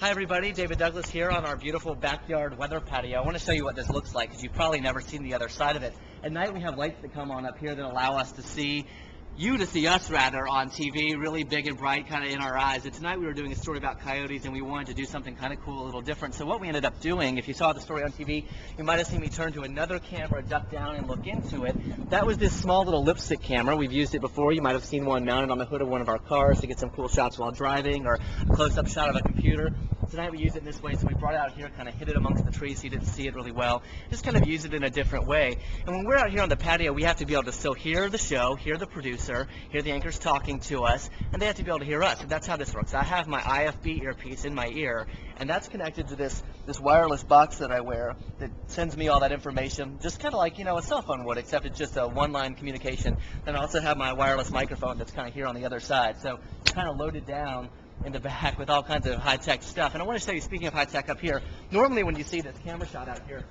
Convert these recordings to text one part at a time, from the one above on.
Hi everybody, David Douglas here on our beautiful backyard weather patio. I want to show you what this looks like because you've probably never seen the other side of it. At night we have lights that come on up here that allow us to see, us rather, on TV, really big and bright kind of in our eyes. And tonight we were doing a story about coyotes and we wanted to do something kind of cool, a little different. So what we ended up doing, if you saw the story on TV, you might have seen me turn to another camera, duck down and look into it. That was this small little lipstick camera. We've used it before. You might have seen one mounted on the hood of one of our cars to get some cool shots while driving, or a close-up shot of a computer. Tonight we use it in this way, so we brought it out here, kind of hid it amongst the trees so you didn't see it really well. Just kind of use it in a different way. And when we're out here on the patio, we have to be able to still hear the show, hear the producer, hear the anchors talking to us, and they have to be able to hear us. So that's how this works. I have my IFB earpiece in my ear, and that's connected to this wireless box that I wear that sends me all that information, just kind of like, a cell phone would, except it's just a one-line communication. Then I also have my wireless microphone that's kind of here on the other side. So it's kind of loaded down in the back with all kinds of high-tech stuff. And I want to show you, speaking of high-tech up here, normally when you see this camera shot out here,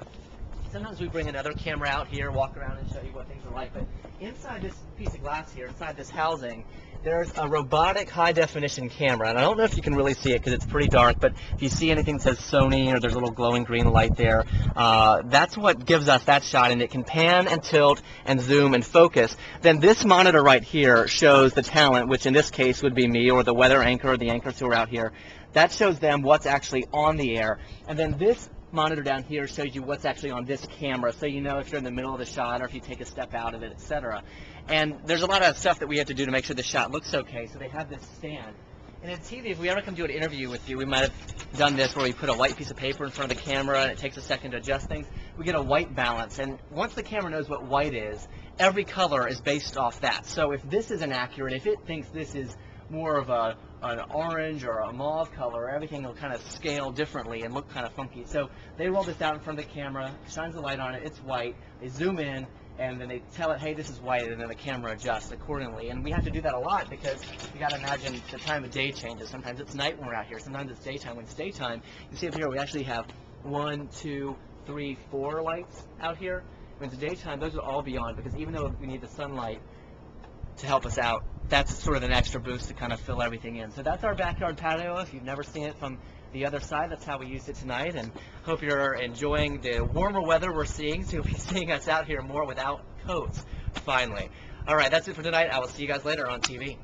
sometimes we bring another camera out here, walk around and show you what things are like. But inside this piece of glass here, inside this housing, there's a robotic high-definition camera. And I don't know if you can really see it because it's pretty dark, but if you see anything that says Sony or there's a little glowing green light there, that's what gives us that shot. And it can pan and tilt and zoom and focus. Then this monitor right here shows the talent, which in this case would be me or the weather anchor or the anchors who are out here. That shows them what's actually on the air. And then this monitor down here shows you what's actually on this camera, so you know if you're in the middle of the shot or if you take a step out of it, etc. And there's a lot of stuff that we have to do to make sure the shot looks okay, so they have this stand. And in TV, if we ever come do an interview with you, we might have done this where we put a white piece of paper in front of the camera and it takes a second to adjust things. We get a white balance, and once the camera knows what white is, every color is based off that. So if this is inaccurate, if it thinks this is more of an orange or a mauve color, everything will kind of scale differently and look kind of funky. So they roll this out in front of the camera, shines the light on it, it's white, they zoom in, and then they tell it, hey, this is white, and then the camera adjusts accordingly. And we have to do that a lot because you got to imagine the time of day changes. Sometimes it's night when we're out here, sometimes it's daytime. When it's daytime, you see up here we actually have 1, 2, 3, 4 lights out here. When it's daytime, those will all be on because even though we need the sunlight to help us out, that's sort of an extra boost to kind of fill everything in. So that's our backyard patio. If you've never seen it from the other side, that's how we used it tonight. And hope you're enjoying the warmer weather we're seeing. So you'll be seeing us out here more without coats, finally. All right, that's it for tonight. I will see you guys later on TV.